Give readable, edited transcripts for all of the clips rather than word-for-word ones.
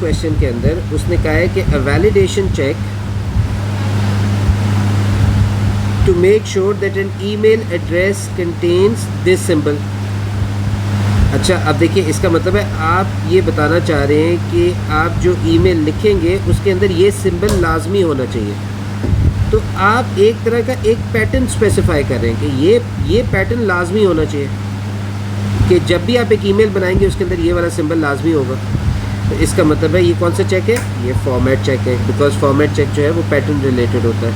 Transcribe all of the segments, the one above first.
Question के अंदर उसने कहा है कि a validation check to make sure that an email address contains this symbol. अच्छा, अब देखिए इसका मतलब है आप ये बताना चाह रहे हैं कि आप जो ईमेल लिखेंगे उसके अंदर ये सिंबल लाजमी होना चाहिए। तो आप एक तरह का एक पैटर्न स्पेसिफाई कर रहे हैं कि ये पैटर्न लाजमी होना चाहिए कि जब भी आप एक ईमेल बनाएंगे उसके अंदर ये वाला सिंबल लाजमी होगा। तो इसका मतलब है ये कौन सा चेक है, ये फॉर्मेट चेक है, बिकॉज फॉर्मेट चेक जो है वो पैटर्न रिलेटेड होता है।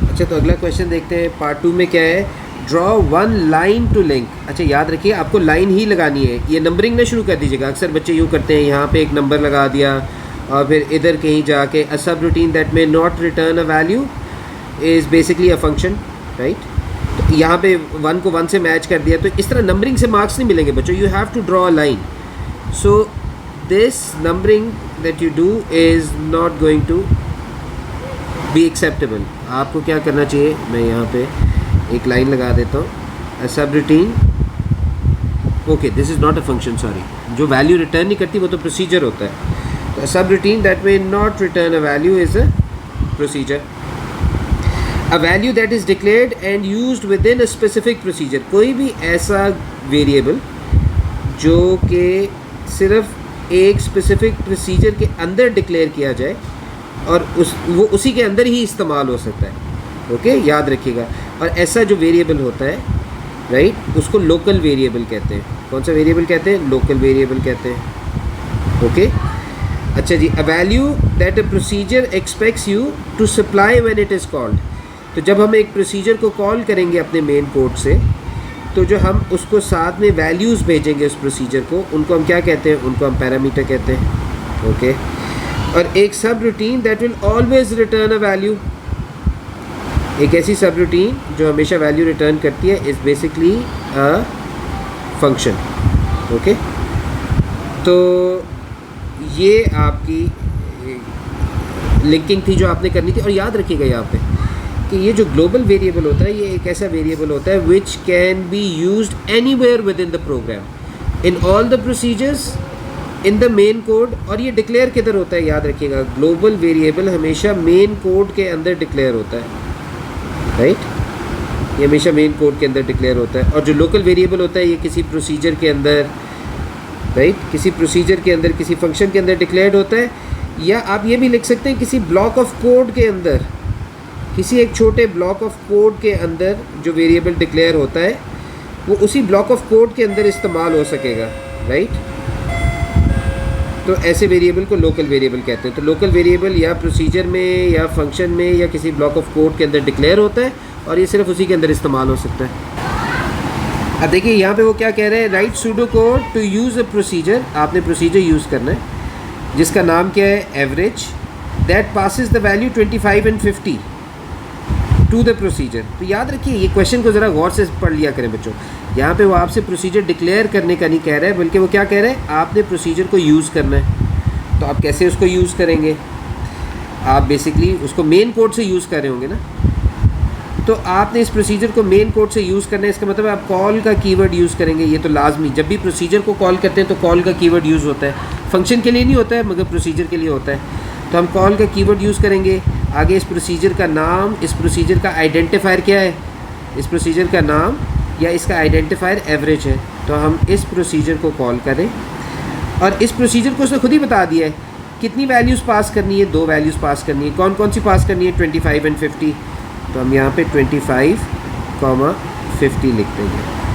अच्छा, तो अगला क्वेश्चन देखते हैं। पार्ट 2 में क्या है, draw one line to link. अच्छा, याद रखिए आपको लाइन ही लगानी है, ये नंबरिंग ना शुरू कर दीजिएगा। अक्सर बच्चे यूँ करते हैं, यहाँ पे एक नंबर लगा दिया और फिर इधर कहीं जाके अ सब routine that may not return a value is basically a function, right. तो यहाँ पे 1 को 1 से मैच कर दिया, तो इस तरह नंबरिंग से मार्क्स नहीं मिलेंगे बच्चों। You have to draw a line. So this numbering that you do is not going to be acceptable. आपको क्या करना चाहिए, मैं यहाँ पे एक लाइन लगा देता हूँ, अ सब routine, okay this is not a function, sorry, जो वैल्यू रिटर्न नहीं करती वो तो प्रोसीजर होता है। तो a subroutine that may not return a value is a procedure. A value that is declared and used within a specific procedure. कोई भी ऐसा वेरिएबल जो कि सिर्फ एक स्पेसिफिक प्रोसीजर के अंदर डिक्लेयर किया जाए और वो उसी के अंदर ही इस्तेमाल हो सकता है। ओके, याद रखिएगा। और ऐसा जो वेरिएबल होता है, राइट, उसको लोकल वेरिएबल कहते हैं। कौन सा वेरिएबल कहते हैं, लोकल वेरिएबल कहते हैं। ओके, अच्छा जी, uh value that uh procedure expects you to supply when it is called. तो जब हम एक प्रोसीजर को कॉल करेंगे अपने मेन कोड से, तो जो हम उसको साथ में वैल्यूज़ भेजेंगे उस प्रोसीजर को, उनको हम क्या कहते हैं, उनको हम पैरामीटर कहते हैं। ओके, और एक सब routine that will always return a value, एक ऐसी सब रूटीन जो हमेशा वैल्यू रिटर्न करती है, is basically a function. Okay, तो ये आपकी लिंकिंग थी जो आपने करनी थी। और याद रखिएगा यहाँ पे कि ये जो ग्लोबल वेरिएबल होता है, ये एक ऐसा वेरिएबल होता है which can be used anywhere within the program in all the procedures in the main code. और ये डिक्लेयर किधर होता है, याद रखिएगा, ग्लोबल वेरिएबल हमेशा मेन कोड के अंदर डिक्लेयर होता है, राइट, ये हमेशा मेन कोड के अंदर डिक्लेयर होता है। और जो लोकल वेरिएबल होता है ये किसी प्रोसीजर के अंदर, राइट, किसी प्रोसीजर के अंदर, किसी फंक्शन के अंदर डिक्लेयर्ड होता है। या आप ये भी लिख सकते हैं किसी ब्लॉक ऑफ कोड के अंदर, किसी एक छोटे ब्लॉक ऑफ कोड के अंदर जो वेरिएबल डिक्लेयर होता है वो उसी ब्लॉक ऑफ कोड के अंदर इस्तेमाल हो सकेगा, राइट। तो ऐसे वेरिएबल को लोकल वेरिएबल कहते हैं। तो लोकल वेरिएबल या प्रोसीजर में या फंक्शन में या किसी ब्लॉक ऑफ कोड के अंदर डिक्लेयर होता है और ये सिर्फ उसी के अंदर इस्तेमाल हो सकता है। अब देखिए यहाँ पे वो क्या कह रहे हैं, write pseudo code to use a procedure. आपने प्रोसीजर यूज़ करना है जिसका नाम क्या है, average, that passes the value 25 and 50 to the procedure. तो याद रखिए ये क्वेश्चन को ज़रा गौर से पढ़ लिया करें बच्चों। यहाँ पे वो आपसे प्रोसीजर डिक्लेयर करने का नहीं कह रहा है, बल्कि वो क्या कह रहे हैं, आपने प्रोसीजर को यूज़ करना है। तो आप कैसे उसको यूज़ करेंगे, आप बेसिकली उसको मेन कोड से यूज़ कर रहे होंगे ना। तो आपने इस प्रोसीजर को मेन कोड से यूज़ करना है, इसका मतलब आप कॉल का कीवर्ड यूज़ करेंगे। ये तो लाजमी, जब भी प्रोसीजर को कॉल करते हैं तो कॉल का कीवर्ड यूज़ होता है। फंक्शन के लिए नहीं होता है मगर प्रोसीजर के लिए होता है। तो हम कॉल का कीवर्ड यूज़ करेंगे। आगे इस प्रोसीजर का नाम, इस प्रोसीजर का आइडेंटिफायर क्या है, इस प्रोसीजर का नाम या इसका आइडेंटिफायर एवरेज है। तो हम इस प्रोसीजर को कॉल करें और इस प्रोसीजर को उसने खुद ही बता दिया है कितनी वैल्यूज़ पास करनी है, 2 वैल्यूज़ पास करनी है। कौन कौन सी पास करनी है, 25 एंड 50। तो हम यहाँ पे 25, 50 लिख देंगे।